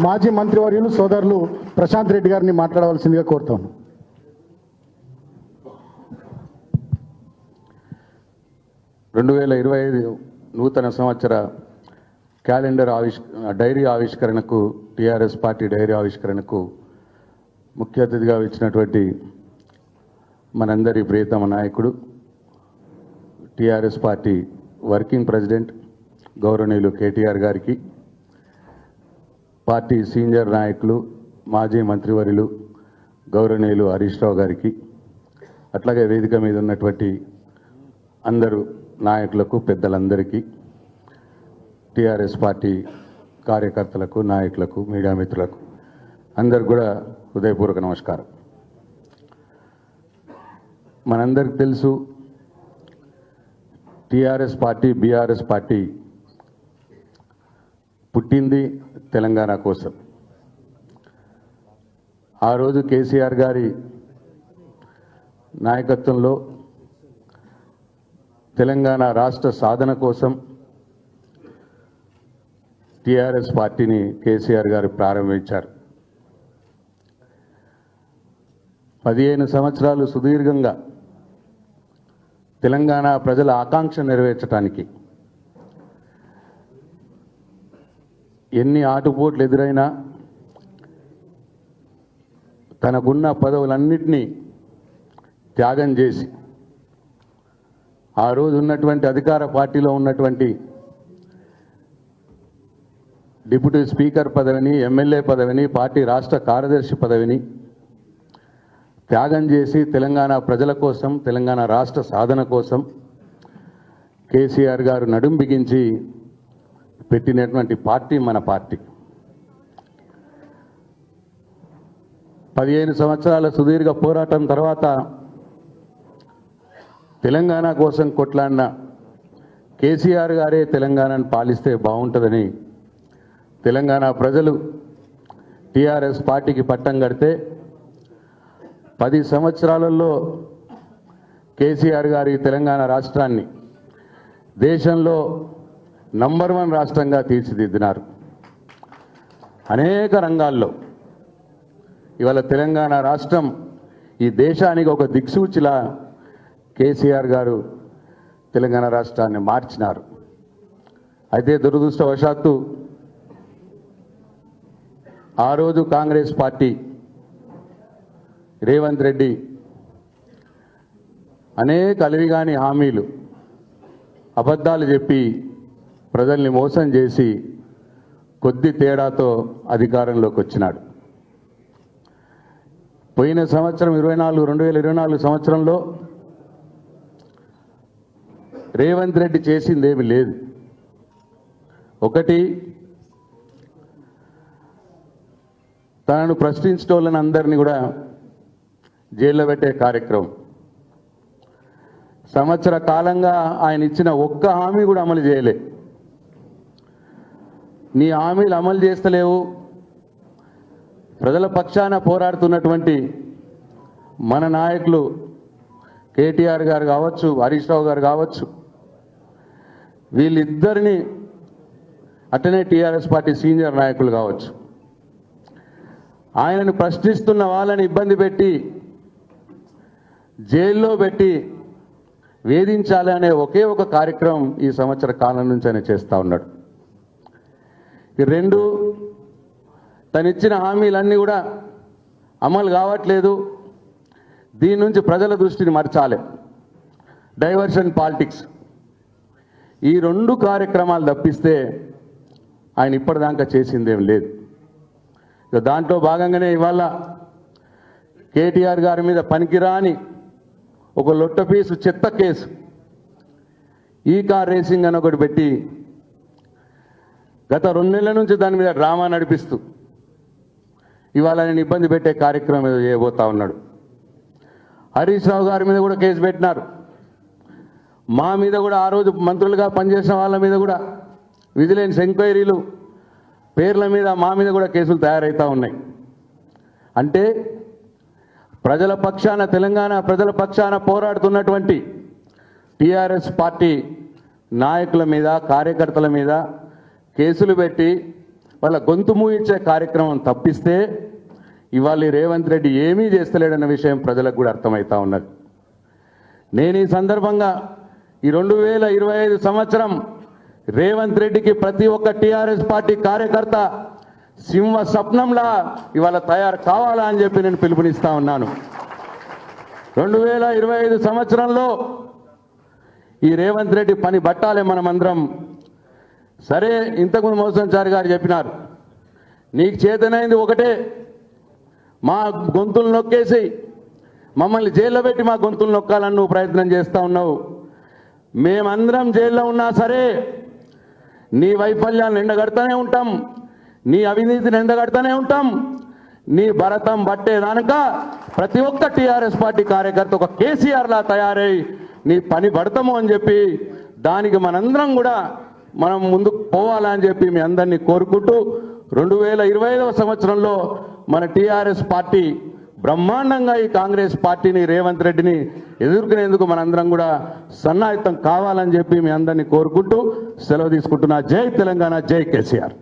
మాజీ మంత్రివర్యులు సోదరులు ప్రశాంత్ రెడ్డి గారిని మాట్లాడవలసిందిగా కోరుతాను. రెండు 2025 నూతన సంవత్సర క్యాలెండర్ డైరీ ఆవిష్కరణకు టీఆర్ఎస్ పార్టీ డైరీ ఆవిష్కరణకు ముఖ్య అతిథిగా ఇచ్చినటువంటి మనందరి ప్రియతమ నాయకుడు టీఆర్ఎస్ పార్టీ వర్కింగ్ ప్రెసిడెంట్ గౌరవనీయులు కేటీఆర్ గారికి, పార్టీ సీనియర్ నాయకులు మాజీ మంత్రివర్యులు గౌరవనీయులు హరీష్ రావు గారికి, అట్లాగే వేదిక మీద ఉన్నటువంటి అందరూ నాయకులకు, పెద్దలందరికీ, టీఆర్ఎస్ పార్టీ కార్యకర్తలకు, నాయకులకు, మీడియా మిత్రులకు అందరికి కూడా హృదయపూర్వక నమస్కారం. మనందరికి తెలుసు, టీఆర్ఎస్ పార్టీ బీఆర్ఎస్ పార్టీ పుట్టింది తెలంగాణ కోసం. ఆ రోజు కేసీఆర్ గారి నాయకత్వంలో తెలంగాణ రాష్ట్ర సాధన కోసం టీఆర్ఎస్ పార్టీని కేసీఆర్ గారు ప్రారంభించారు. 15 సంవత్సరాలు సుదీర్ఘంగా తెలంగాణ ప్రజల ఆకాంక్ష నెరవేర్చడానికి ఎన్ని ఆటుపోట్లు ఎదురైనా తనకున్న పదవులన్నింటినీ త్యాగం చేసి ఆ రోజు ఉన్నటువంటి అధికార పార్టీలో ఉన్నటువంటి డిప్యూటీ స్పీకర్ పదవిని, ఎమ్మెల్యే పదవిని, పార్టీ రాష్ట్ర కార్యదర్శి పదవిని త్యాగం చేసి తెలంగాణ ప్రజల కోసం, తెలంగాణ రాష్ట్ర సాధన కోసం కేసీఆర్ గారు నడుం బిగించి పెట్టినటువంటి పార్టీ మన పార్టీ. 15 సంవత్సరాల సుదీర్ఘ పోరాటం తర్వాత తెలంగాణ కోసం కొట్లాడిన కేసీఆర్ గారే తెలంగాణను పాలిస్తే బాగుంటుందని తెలంగాణ ప్రజలు టీఆర్ఎస్ పార్టీకి పట్టం కడితే 10 సంవత్సరాలలో కేసీఆర్ గారి తెలంగాణ రాష్ట్రాన్ని దేశంలో నంబర్ 1 రాష్ట్రంగా తీర్చిదిద్దినారు. అనేక రంగాల్లో ఇవాళ తెలంగాణ రాష్ట్రం ఈ దేశానికి ఒక దిక్సూచిలా కేసీఆర్ గారు తెలంగాణ రాష్ట్రాన్ని మార్చినారు. అయితే దురదృష్టవశాత్తు ఆ రోజు కాంగ్రెస్ పార్టీ రేవంత్ రెడ్డి అనేక అలివిగాని హామీలు, అబద్ధాలు చెప్పి ప్రజల్ని మోసం చేసి కొద్ది తేడాతో అధికారంలోకి వచ్చినాడు. పోయిన సంవత్సరం 2024 సంవత్సరంలో రేవంత్ రెడ్డి చేసిందేమీ లేదు. ఒకటి, తనను ప్రశ్నించటోళ్ళని అందరినీ కూడా జైల్లో పెట్టే కార్యక్రమం. సంవత్సర కాలంగా ఆయన ఇచ్చిన ఒక్క హామీ కూడా అమలు చేయలే. నీ హామీలు అమలు చేస్తలేవు, ప్రజల పక్షాన పోరాడుతున్నటువంటి మన నాయకులు కేటీఆర్ గారు కావచ్చు, హరీష్ రావు గారు కావచ్చు, వీళ్ళిద్దరిని అట్టనే టీఆర్ఎస్ పార్టీ సీనియర్ నాయకులు కావచ్చు, ఆయనను ప్రశ్నిస్తున్న వాళ్ళని ఇబ్బంది పెట్టి జైల్లో పెట్టి వేధించాలి అనే ఒకే ఒక కార్యక్రమం ఈ సంవత్సర కాలం నుంచి ఆయన చేస్తూ ఉన్నాడు. ఈ రెండు, తనిచ్చిన హామీలన్నీ కూడా అమలు కావట్లేదు, దీని నుంచి ప్రజల దృష్టిని మరచాలి, డైవర్షన్ పాలిటిక్స్, ఈ 2 కార్యక్రమాలు తప్పిస్తే ఆయన ఇప్పటిదాకా చేసిందేం లేదు. దాంట్లో భాగంగానే ఇవాళ కేటీఆర్ గారి మీద పనికిరాని ఒక లొట్టపీసు చెత్త కేసు, ఈ కార్ రేసింగ్ అని ఒకటి పెట్టి గత 2 నెలల నుంచి దాని మీద డ్రామా నడిపిస్తూ ఇవాళ నేను ఇబ్బంది పెట్టే కార్యక్రమం ఏదో చేయబోతా ఉన్నాడు. హరీష్ రావు గారి మీద కూడా కేసు పెట్టినారు. మా మీద కూడా ఆ రోజు మంత్రులుగా పనిచేసిన వాళ్ళ మీద కూడా విజిలెన్స్ ఎంక్వైరీలు పేర్ల మీద మా మీద కూడా కేసులు తయారవుతూ ఉన్నాయి. అంటే ప్రజల పక్షాన, తెలంగాణ ప్రజల పక్షాన పోరాడుతున్నటువంటి టీఆర్ఎస్ పార్టీ నాయకుల మీద, కార్యకర్తల మీద కేసులు పెట్టి వాళ్ళ గొంతు మూయించే కార్యక్రమం తప్పిస్తే ఇవాళ ఈ రేవంత్ రెడ్డి ఏమీ చేస్తలేడన్న విషయం ప్రజలకు కూడా అర్థమవుతా ఉన్నది. నేను ఈ సందర్భంగా ఈ 2025 సంవత్సరం రేవంత్ రెడ్డికి ప్రతి ఒక్క టీఆర్ఎస్ పార్టీ కార్యకర్త సింహ స్వప్నంలా ఇవాళ తయారు కావాలా అని చెప్పి నేను పిలుపునిస్తా ఉన్నాను. 2025 సంవత్సరంలో ఈ రేవంత్ రెడ్డి పని బట్టాలి మనమందరం. సరే, ఇంతకుముందు మోసంచారి గారు చెప్పినారు, నీకు చేతనైంది ఒకటే, మా గొంతులు నొక్కేసి మమ్మల్ని జైల్లో పెట్టి మా గొంతులు నొక్కాలని నువ్వు ప్రయత్నం చేస్తూ ఉన్నావు. మేమందరం జైల్లో ఉన్నా సరే నీ వైఫల్యాలను ఎండగడతానే ఉంటాం, నీ అవినీతిని ఎండగడతానే ఉంటాం. నీ భరతం పట్టేదానక ప్రతి ఒక్క టీఆర్ఎస్ పార్టీ కార్యకర్త ఒక కేసీఆర్ లా తయారై నీ పని పడతాము అని చెప్పి దానికి మనందరం కూడా మనం ముందుకు పోవాలని చెప్పి మీ అందరినీ కోరుకుంటూ 2025వ సంవత్సరంలో మన టీఆర్ఎస్ పార్టీ బ్రహ్మాండంగా ఈ కాంగ్రెస్ పార్టీని రేవంత్ రెడ్డిని ఎదుర్కొనేందుకు మనందరం కూడా సన్నాహితం కావాలని చెప్పి మీ అందరినీ కోరుకుంటూ సెలవు తీసుకుంటున్నా. జై తెలంగాణ, జై కేసీఆర్.